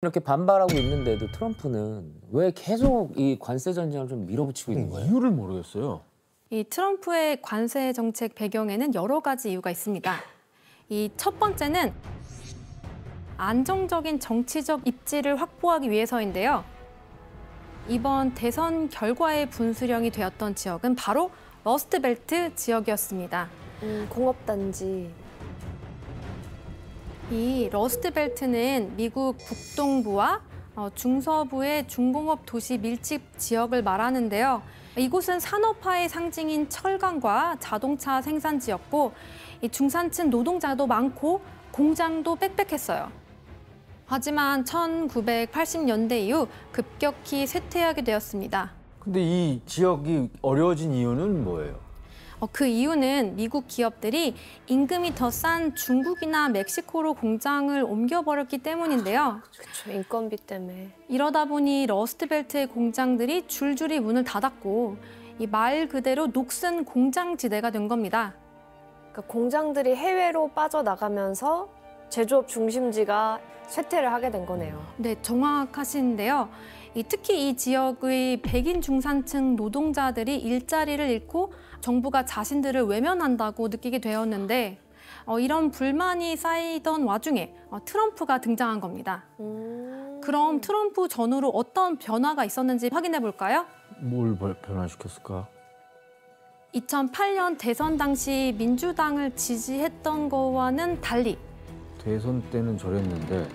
이렇게 반발하고 있는데도 트럼프는 왜 계속 이 관세 전쟁을 좀 밀어붙이고 있는 거예요? 이유를 모르겠어요. 이 트럼프의 관세 정책 배경에는 여러 가지 이유가 있습니다. 이 첫 번째는 안정적인 정치적 입지를 확보하기 위해서인데요. 이번 대선 결과의 분수령이 되었던 지역은 바로 러스트벨트 지역이었습니다. 공업단지. 이 러스트벨트는 미국 북동부와 중서부의 중공업 도시 밀집 지역을 말하는데요. 이곳은 산업화의 상징인 철강과 자동차 생산지였고 이 중산층 노동자도 많고 공장도 빽빽했어요. 하지만 1980년대 이후 급격히 쇠퇴하게 되었습니다. 근데 이 지역이 어려워진 이유는 뭐예요? 그 이유는 미국 기업들이 임금이 더 싼 중국이나 멕시코로 공장을 옮겨버렸기 때문인데요. 그렇죠, 인건비 때문에. 이러다 보니 러스트벨트의 공장들이 줄줄이 문을 닫았고 이 말 그대로 녹슨 공장지대가 된 겁니다. 그러니까 공장들이 해외로 빠져나가면서 제조업 중심지가 쇠퇴를 하게 된 거네요. 네, 정확하신데요. 특히 이 지역의 백인 중산층 노동자들이 일자리를 잃고 정부가 자신들을 외면한다고 느끼게 되었는데 이런 불만이 쌓이던 와중에 트럼프가 등장한 겁니다. 그럼 트럼프 전후로 어떤 변화가 있었는지 확인해 볼까요? 뭘 변화시켰을까? 2008년 대선 당시 민주당을 지지했던 거와는 달리 대선 때는 저랬는데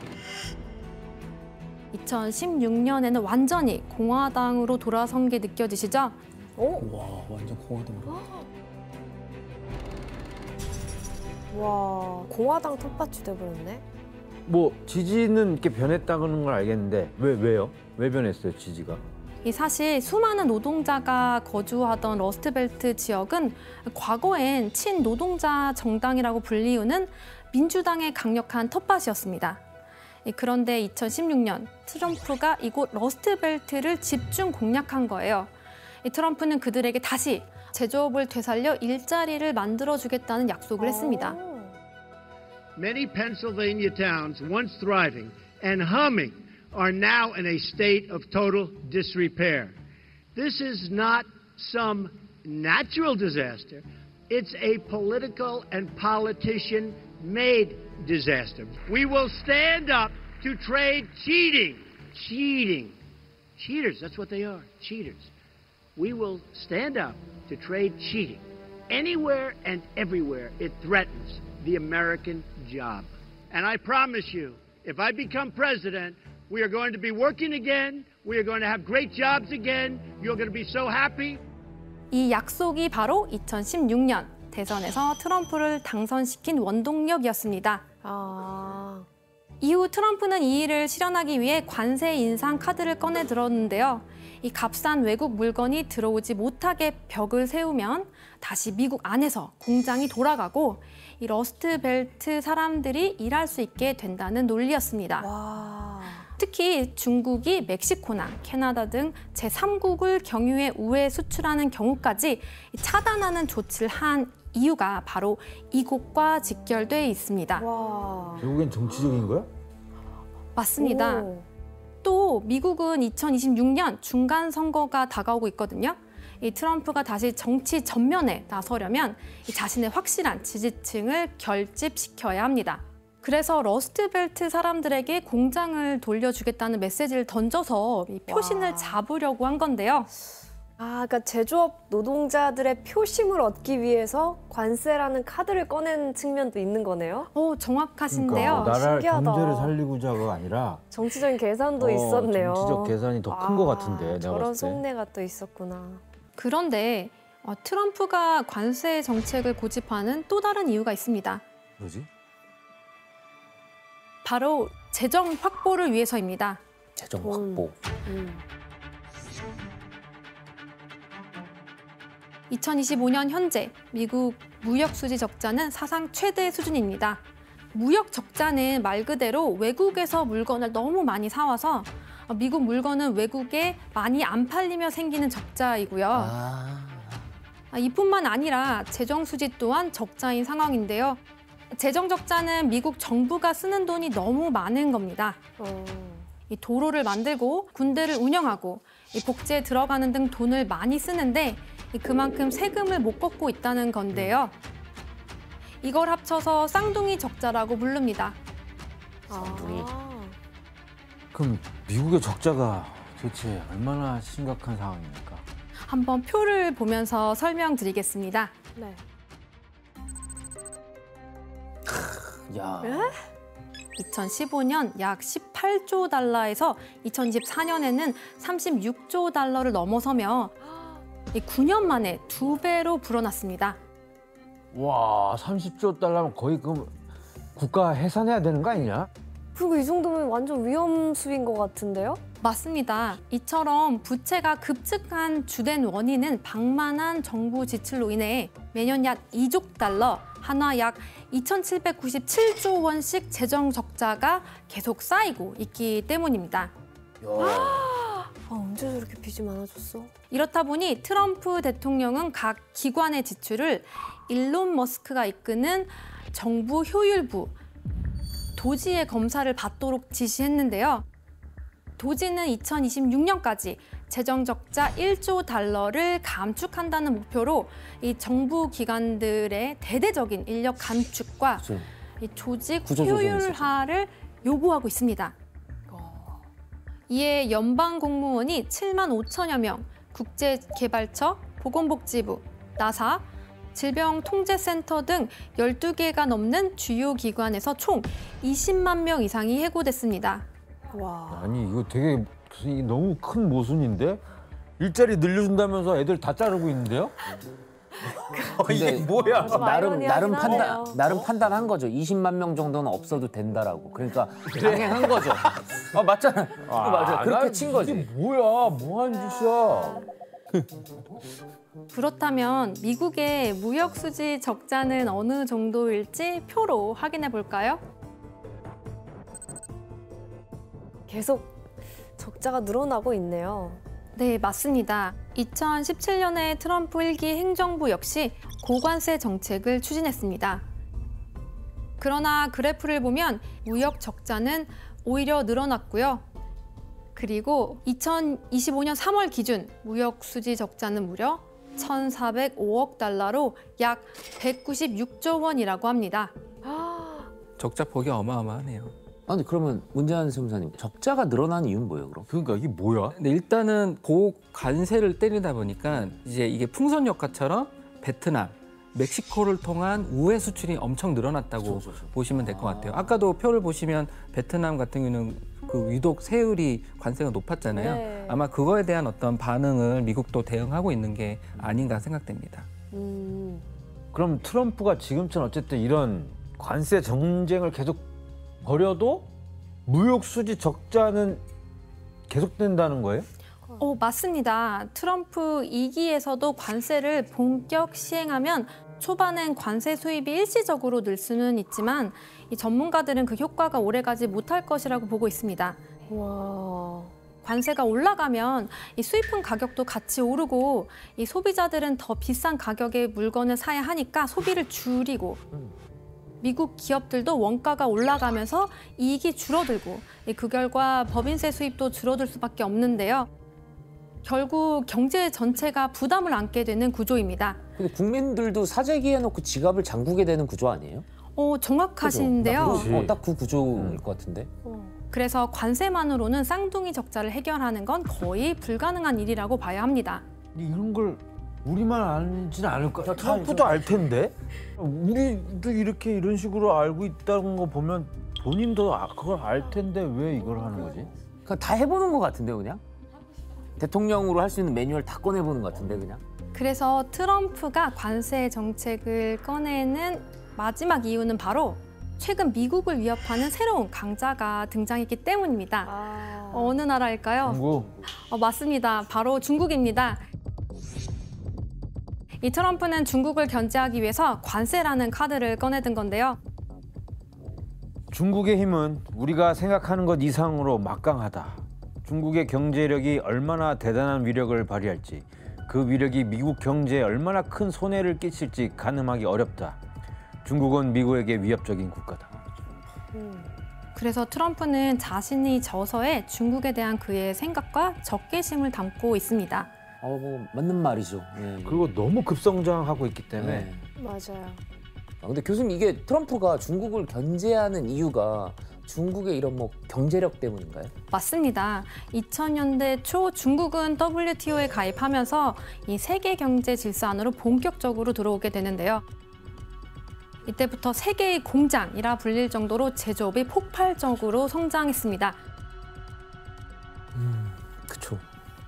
2016년에는 완전히 공화당으로 돌아선 게 느껴지시죠? 와, 완전 공화당으로. 와, 공화당 텃밭이 돼버렸네. 뭐 지지는 이렇게 변했다는 걸 알겠는데 왜요? 왜 변했어요, 지지가? 사실 수많은 노동자가 거주하던 러스트벨트 지역은 과거엔 친노동자 정당이라고 불리우는 민주당의 강력한 텃밭이었습니다. 그런데 2016년 트럼프가 이곳 러스트벨트를 집중 공략한 거예요. 트럼프는 그들에게 다시 제조업을 되살려 일자리를 만들어주겠다는 약속을 했습니다. Many Pennsylvania towns once thriving and humming are now in a state of total disrepair. This is not some natural disaster. It's a political and politician-made disaster. We will stand up to trade cheating. Cheaters, that's what they are, cheaters. We will stand up to trade cheating. Anywhere and everywhere it threatens the American job. And I promise you, if I become president, we are going to be working again. We are going to have great jobs again. You're going to be so happy. 이 약속이 바로 2016년 대선에서 트럼프를 당선시킨 원동력이었습니다. 이후 트럼프는 이 일을 실현하기 위해 관세 인상 카드를 꺼내 들었는데요. 이 값싼 외국 물건이 들어오지 못하게 벽을 세우면 다시 미국 안에서 공장이 돌아가고 이 러스트벨트 사람들이 일할 수 있게 된다는 논리였습니다. 와. 특히 중국이 멕시코나 캐나다 등 제3국을 경유해 우회 수출하는 경우까지 차단하는 조치를 한 이유가 바로 이곳과 직결돼 있습니다. 와. 결국엔 정치적인 거야? 맞습니다. 오. 또 미국은 2026년 중간 선거가 다가오고 있거든요. 이 트럼프가 다시 정치 전면에 나서려면 자신의 확실한 지지층을 결집시켜야 합니다. 그래서 러스트벨트 사람들에게 공장을 돌려주겠다는 메시지를 던져서 이 표신을 잡으려고 한 건데요. 그러니까 제조업 노동자들의 표심을 얻기 위해서 관세라는 카드를 꺼낸 측면도 있는 거네요. 정확하신데요. 그러니까 나라 신기하다. 경제를 살리고자가 아니라 정치적인 계산도 있었네요. 정치적 계산이 더 큰 것 같은데 내가 저런 봤을 때. 속내가 또 있었구나. 그런데 트럼프가 관세 정책을 고집하는 또 다른 이유가 있습니다. 뭐지? 바로 재정 확보를 위해서입니다. 재정 확보. 2025년 현재 미국 무역 수지 적자는 사상 최대 수준입니다. 무역 적자는 말 그대로 외국에서 물건을 너무 많이 사와서 미국 물건은 외국에 많이 안 팔리며 생기는 적자이고요. 이뿐만 아니라 재정 수지 또한 적자인 상황인데요. 재정 적자는 미국 정부가 쓰는 돈이 너무 많은 겁니다. 이 도로를 만들고 군대를 운영하고 이 복지에 들어가는 등 돈을 많이 쓰는데 그만큼 세금을 못 걷고 있다는 건데요. 이걸 합쳐서 쌍둥이 적자라고 부릅니다. 쌍둥이. 그럼 미국의 적자가 도대체 얼마나 심각한 상황입니까? 한번 표를 보면서 설명드리겠습니다. 네. 야. 2015년 약 18조 달러에서 2024년에는 36조 달러를 넘어서며 9년 만에 2배로 불어났습니다. 와, 30조 달러면 거의 그 국가 해산해야 되는 거 아니냐? 그리고 이 정도면 완전 위험 수위인 것 같은데요? 맞습니다. 이처럼 부채가 급증한 주된 원인은 방만한 정부 지출로 인해 매년 약 2조 달러, 한화 약 2,797조 원씩 재정 적자가 계속 쌓이고 있기 때문입니다. 언제 저렇게 빚이 많아졌어? 이렇다 보니 트럼프 대통령은 각 기관의 지출을 일론 머스크가 이끄는 정부 효율부, 도지의 검사를 받도록 지시했는데요. 도지는 2026년까지 재정 적자 1조 달러를 감축한다는 목표로 이 정부 기관들의 대대적인 인력 감축과 그렇죠. 이 조직 구조조정이 효율화를 요구하고 있습니다. 이에 연방 공무원이 7만 5천여 명, 국제개발처, 보건복지부, 나사, 질병통제센터 등 12개가 넘는 주요 기관에서 총 20만 명 이상이 해고됐습니다. 와. 아니 이거 되게 너무 큰 모순인데? 일자리 늘려준다면서 애들 다 자르고 있는데요? 이게 뭐야? 좀 아이러니하긴 하네요. 나름 판단한 거죠. 20만 명 정도는 없어도 된다라고. 그러니까 강행한 거죠. 아 맞잖아. 맞아. 그렇게 친 거지. 이게 뭐야? 뭐한 짓이야? 그렇다면 미국의 무역 수지 적자는 어느 정도일지 표로 확인해 볼까요? 계속 적자가 늘어나고 있네요. 네, 맞습니다. 2017년에 트럼프 1기 행정부 역시 고관세 정책을 추진했습니다. 그러나 그래프를 보면 무역 적자는 오히려 늘어났고요. 그리고 2025년 3월 기준 무역 수지 적자는 무려 1,405억 달러로 약 196조 원이라고 합니다. 적자 폭이 어마어마하네요. 아니 그러면 문재한 세무사님 적자가 늘어난 이유는 뭐예요, 그럼? 그러니까 이게 뭐야? 근데 일단은 고관세를 때리다 보니까 이제 이게 풍선 효과처럼 베트남, 멕시코를 통한 우회 수출이 엄청 늘어났다고 보시면 될 것 같아요. 아까도 표를 보시면 베트남 같은 경우는 그 유독 세율이 관세가 높았잖아요. 네. 아마 그거에 대한 어떤 반응을 미국도 대응하고 있는 게 아닌가 생각됩니다. 그럼 트럼프가 지금처럼 어쨌든 이런 관세 정쟁을 계속 벌여도 무역 수지 적자는 계속된다는 거예요? 맞습니다. 트럼프 2기에서도 관세를 본격 시행하면 초반엔 관세 수입이 일시적으로 늘 수는 있지만 이 전문가들은 그 효과가 오래가지 못할 것이라고 보고 있습니다. 와. 관세가 올라가면 이 수입품 가격도 같이 오르고 이 소비자들은 더 비싼 가격의 물건을 사야 하니까 소비를 줄이고 미국 기업들도 원가가 올라가면서 이익이 줄어들고 그 결과 법인세 수입도 줄어들 수밖에 없는데요. 결국 경제 전체가 부담을 안게 되는 구조입니다. 근데 국민들도 사재기에 놓고 지갑을 잠그게 되는 구조 아니에요? 정확하신데요. 딱 그 구조일 것 같은데. 그래서 관세만으로는 쌍둥이 적자를 해결하는 건 거의 불가능한 일이라고 봐야 합니다. 이런 걸 우리만 알지는 않을까? 트럼프도 알 텐데. 우리도 이렇게 이런 식으로 알고 있다는 거 보면 본인도 그걸 알 텐데 왜 이걸 하는 거지? 그냥 다 해보는 것 같은데요, 그냥? 대통령으로 할 수 있는 매뉴얼 다 꺼내보는 것 같은데, 그냥? 그래서 트럼프가 관세 정책을 꺼내는 마지막 이유는 바로 최근 미국을 위협하는 새로운 강자가 등장했기 때문입니다. 어느 나라일까요? 중국. 맞습니다. 바로 중국입니다. 이 트럼프는 중국을 견제하기 위해서 관세라는 카드를 꺼내든 건데요. 중국의 힘은 우리가 생각하는 것 이상으로 막강하다. 중국의 경제력이 얼마나 대단한 위력을 발휘할지, 그 위력이 미국 경제에 얼마나 큰 손해를 끼칠지 가늠하기 어렵다. 중국은 미국에게 위협적인 국가다. 그래서 트럼프는 자신이 져서에 중국에 대한 그의 생각과 적개심을 담고 있습니다. 뭐 맞는 말이죠. 예. 그리고 너무 급성장하고 있기 때문에 네. 맞아요. 근데 교수님 이게 트럼프가 중국을 견제하는 이유가 중국의 이런 뭐 경제력 때문인가요? 맞습니다. 2000년대 초 중국은 WTO에 가입하면서 이 세계 경제 질서 안으로 본격적으로 들어오게 되는데요. 이때부터 세계의 공장이라 불릴 정도로 제조업이 폭발적으로 성장했습니다. 그쵸.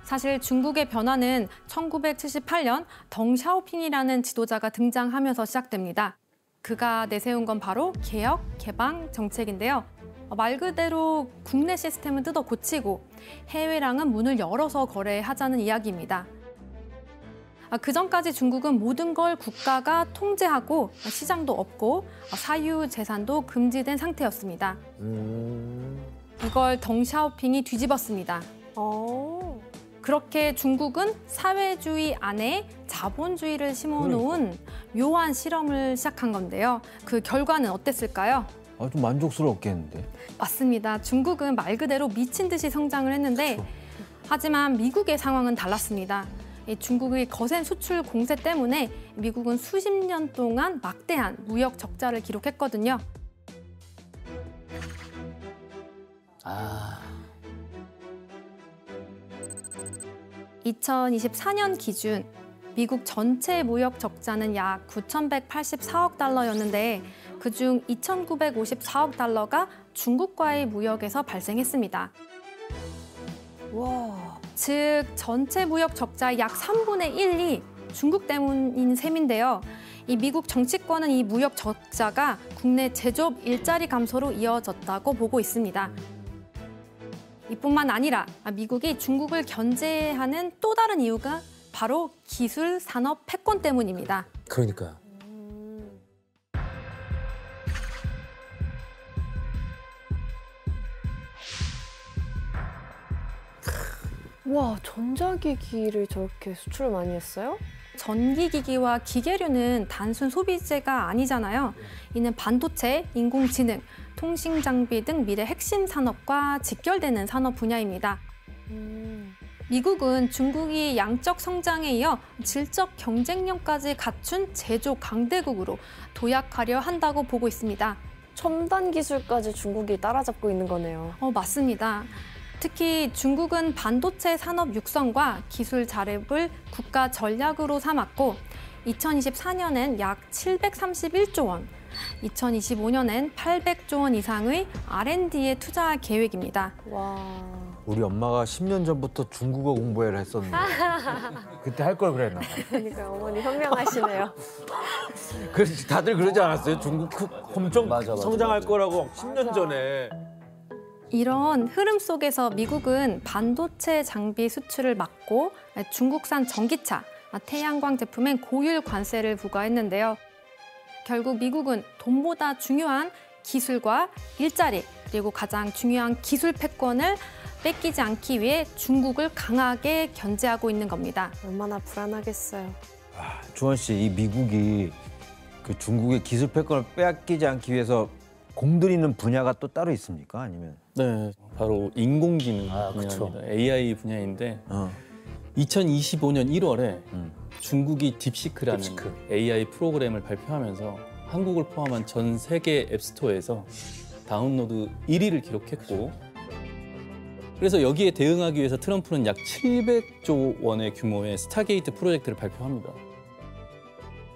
사실 중국의 변화는 1978년 덩샤오핑이라는 지도자가 등장하면서 시작됩니다. 그가 내세운 건 바로 개혁, 개방 정책인데요. 말 그대로 국내 시스템은 뜯어 고치고 해외랑은 문을 열어서 거래하자는 이야기입니다. 그 전까지 중국은 모든 걸 국가가 통제하고 시장도 없고 사유 재산도 금지된 상태였습니다. 이걸 덩샤오핑이 뒤집었습니다. 그렇게 중국은 사회주의 안에 자본주의를 심어놓은 묘한 실험을 시작한 건데요. 그 결과는 어땠을까요? 아주 만족스럽겠는데. 맞습니다. 중국은 말 그대로 미친 듯이 성장을 했는데 하지만 미국의 상황은 달랐습니다. 중국의 거센 수출 공세 때문에 미국은 수십 년 동안 막대한 무역 적자를 기록했거든요. 2024년 기준 미국 전체 무역 적자는 약 9,184억 달러였는데 그중 2,954억 달러가 중국과의 무역에서 발생했습니다. 와. 즉 전체 무역 적자의 약 3분의 1이 중국 때문인 셈인데요. 이 미국 정치권은 이 무역 적자가 국내 제조업 일자리 감소로 이어졌다고 보고 있습니다. 이뿐만 아니라 미국이 중국을 견제하는 또 다른 이유가 바로 기술 산업 패권 때문입니다. 그러니까요. 와, 전자기기를 저렇게 수출을 많이 했어요? 전기기기와 기계류는 단순 소비재가 아니잖아요. 이는 반도체, 인공지능, 통신장비 등 미래 핵심 산업과 직결되는 산업 분야입니다. 미국은 중국이 양적 성장에 이어 질적 경쟁력까지 갖춘 제조 강대국으로 도약하려 한다고 보고 있습니다. 첨단 기술까지 중국이 따라잡고 있는 거네요. 맞습니다. 특히 중국은 반도체 산업 육성과 기술 자립을 국가 전략으로 삼았고 2024년엔 약 731조 원, 2025년엔 800조 원 이상의 R&D에 투자할 계획입니다. 와. 우리 엄마가 10년 전부터 중국어 공부를 했었는데 그때 할 걸 그랬나 봐요. 그러니까 어머니 현명하시네요. 그래서 다들 그러지 않았어요? 중국 엄청 맞아. 성장할 거라고 10년 전에. 이런 흐름 속에서 미국은 반도체 장비 수출을 막고 중국산 전기차, 태양광 제품엔 고율 관세를 부과했는데요. 결국 미국은 돈보다 중요한 기술과 일자리, 그리고 가장 중요한 기술 패권을 뺏기지 않기 위해 중국을 강하게 견제하고 있는 겁니다. 얼마나 불안하겠어요. 주원 씨, 이 미국이 그 중국의 기술 패권을 빼앗기지 않기 위해서 공들이는 분야가 또 따로 있습니까? 아니면? 네, 바로 인공지능 그쵸. 분야입니다. AI 분야인데 2025년 1월에 중국이 딥시크라는 AI 프로그램을 발표하면서 한국을 포함한 전 세계 앱스토어에서 다운로드 1위를 기록했고 그래서 여기에 대응하기 위해서 트럼프는 약 700조 원의 규모의 스타게이트 프로젝트를 발표합니다.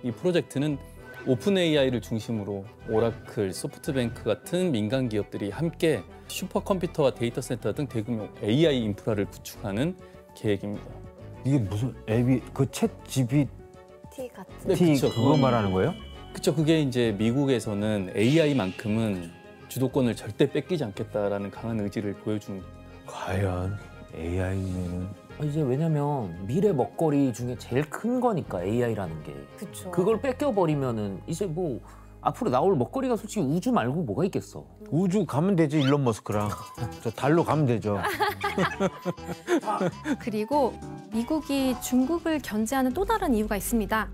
이 프로젝트는 오픈 AI를 중심으로 오라클, 소프트뱅크 같은 민간 기업들이 함께 슈퍼컴퓨터와 데이터 센터 등 대규모 AI 인프라를 구축하는 계획입니다. 이게 무슨 앱이 그 챗 GPT T 같은. 네, 그쵸. 그거 말하는 거예요? 그렇죠. 그게 이제 미국에서는 AI만큼은 주도권을 절대 뺏기지 않겠다라는 강한 의지를 보여주는 겁니다. 과연 AI는 이제 왜냐면 미래 먹거리 중에 제일 큰 거니까 AI라는 게. 그쵸. 그걸 뺏겨버리면은 이제 뭐 앞으로 나올 먹거리가 솔직히 우주 말고 뭐가 있겠어. 우주 가면 되지, 일론 머스크랑. 저 달로 가면 되죠. 그리고 미국이 중국을 견제하는 또 다른 이유가 있습니다.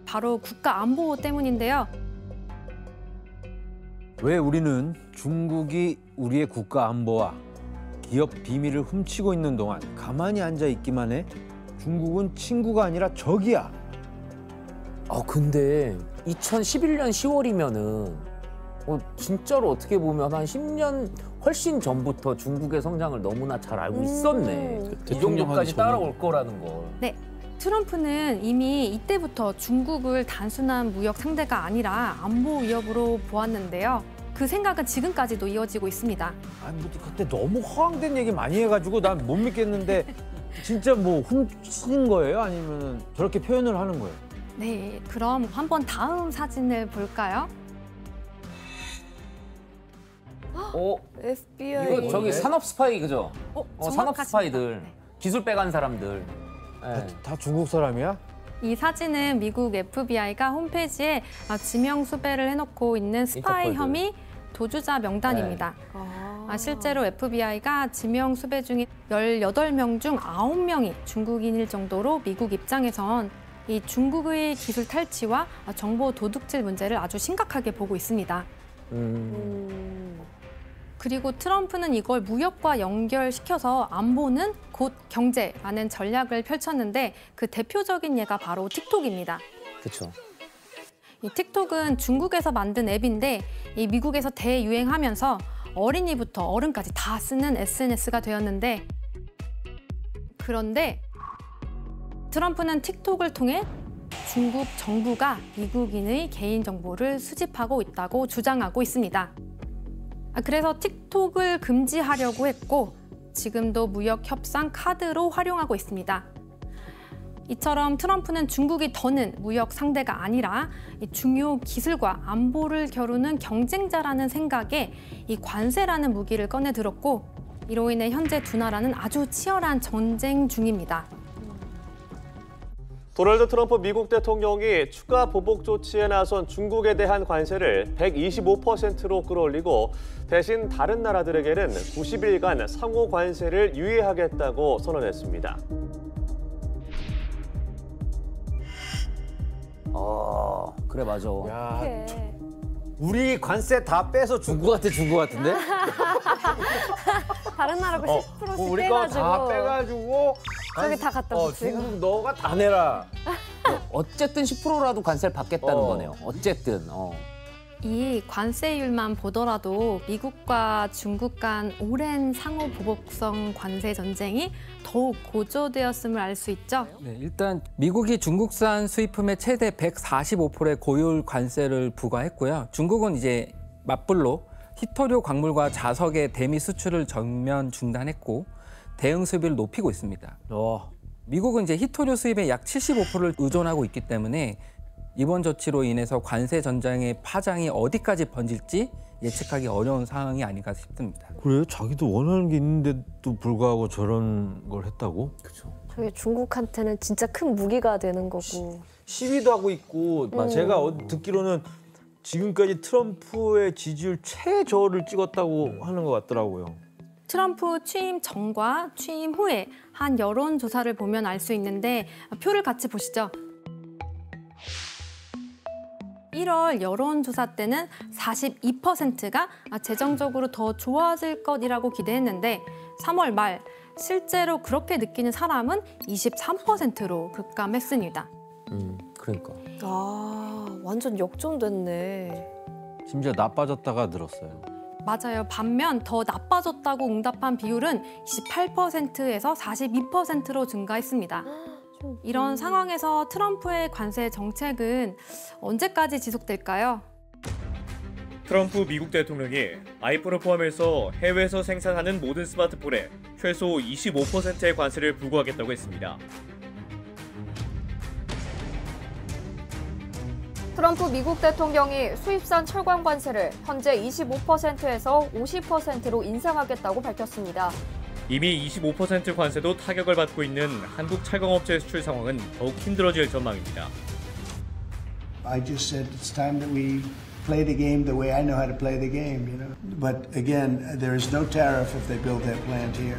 바로 국가 안보 때문인데요. 왜 우리는 중국이 우리의 국가 안보와 기업 비밀을 훔치고 있는 동안 가만히 앉아 있기만 해? 중국은 친구가 아니라 적이야. 근데 2011년 10월이면은 진짜로 어떻게 보면 한 10년 훨씬 전부터 중국의 성장을 너무나 잘 알고 있었네. 이 정도까지 따라올 거라는 걸. 네. 트럼프는 이미 이때부터 중국을 단순한 무역 상대가 아니라 안보 위협으로 보았는데요. 그 생각은 지금까지도 이어지고 있습니다. 아니 뭐 그때 너무 허황된 얘기 많이 해가지고 난 못 믿겠는데 진짜 뭐 훔친 거예요? 아니면 저렇게 표현을 하는 거예요? 네, 그럼 한번 다음 사진을 볼까요? FBI. 이거 저기 산업 스파이 그죠? 산업 정확하십니다. 스파이들, 네. 기술 빼간 사람들. 다 중국 사람이야? 이 사진은 미국 FBI가 홈페이지에 지명 수배를 해놓고 있는 스파이 인터폴들. 혐의 도주자 명단입니다. 실제로 FBI가 지명 수배 중인 18명 중 9명이 중국인일 정도로 미국 입장에선 이 중국의 기술 탈취와 정보 도둑질 문제를 아주 심각하게 보고 있습니다. 그리고 트럼프는 이걸 무역과 연결시켜서 안보는 곧 경제라는 전략을 펼쳤는데 그 대표적인 예가 바로 틱톡입니다. 그렇죠. 이 틱톡은 중국에서 만든 앱인데 이 미국에서 대유행하면서 어린이부터 어른까지 다 쓰는 SNS가 되었는데 그런데 트럼프는 틱톡을 통해 중국 정부가 미국인의 개인정보를 수집하고 있다고 주장하고 있습니다. 그래서 틱톡을 금지하려고 했고 지금도 무역 협상 카드로 활용하고 있습니다. 이처럼 트럼프는 중국이 더는 무역 상대가 아니라 이 중요 기술과 안보를 겨루는 경쟁자라는 생각에 이 관세라는 무기를 꺼내 들었고 이로 인해 현재 두 나라는 아주 치열한 전쟁 중입니다. 도널드 트럼프 미국 대통령이 추가 보복 조치에 나선 중국에 대한 관세를 125%로 끌어올리고 대신 다른 나라들에게는 90일간 상호 관세를 유예하겠다고 선언했습니다. 그래 맞아. 야, 우리 관세 다 빼서 준 거 같은데? 다른 나라 거 10%씩 우리 거 빼가지고. 다 빼가지고 저기 다 갖다 붙이고. 중국 너가 다 내라. 어쨌든 10%라도 관세를 받겠다는 거네요. 어쨌든. 이 관세율만 보더라도 미국과 중국 간 오랜 상호 보복성 관세 전쟁이 더욱 고조되었음을 알 수 있죠. 네, 일단 미국이 중국산 수입품의 최대 145%의 고율 관세를 부과했고요. 중국은 이제 맞불로 희토류 광물과 자석의 대미 수출을 전면 중단했고 대응 수비를 높이고 있습니다. 미국은 이제 희토류 수입의 약 75%를 의존하고 있기 때문에 이번 조치로 인해서 관세 전쟁의 파장이 어디까지 번질지 예측하기 어려운 상황이 아닌가 싶습니다. 그래요? 자기도 원하는 게 있는데도 불구하고 저런 걸 했다고? 그렇죠. 저게 중국한테는 진짜 큰 무기가 되는 거고. 시위도 하고 있고 제가 듣기로는 지금까지 트럼프의 지지율 최저를 찍었다고 하는 것 같더라고요. 트럼프 취임 전과 취임 후에 한 여론조사를 보면 알 수 있는데 표를 같이 보시죠. 1월 여론조사 때는 42%가 재정적으로 더 좋아질 것이라고 기대했는데 3월 말 실제로 그렇게 느끼는 사람은 23%로 급감했습니다. 그러니까. 완전 역전됐네. 심지어 나빠졌다가 늘었어요. 맞아요. 반면 더 나빠졌다고 응답한 비율은 28%에서 42%로 증가했습니다. 이런 상황에서 트럼프의 관세 정책은 언제까지 지속될까요? 트럼프 미국 대통령이 아이폰을 포함해서 해외에서 생산하는 모든 스마트폰에 최소 25%의 관세를 부과하겠다고 했습니다. 트럼프 미국 대통령이 수입산 철강 관세를 현재 25%에서 50%로 인상하겠다고 밝혔습니다. 이미 25% 관세도 타격을 받고 있는 한국 철강업체 수출 상황은 더욱 힘들어질 전망입니다. I just said it's time that we play the game the way I know how to play the game, you know. But again, there is no tariff if they build that plant here.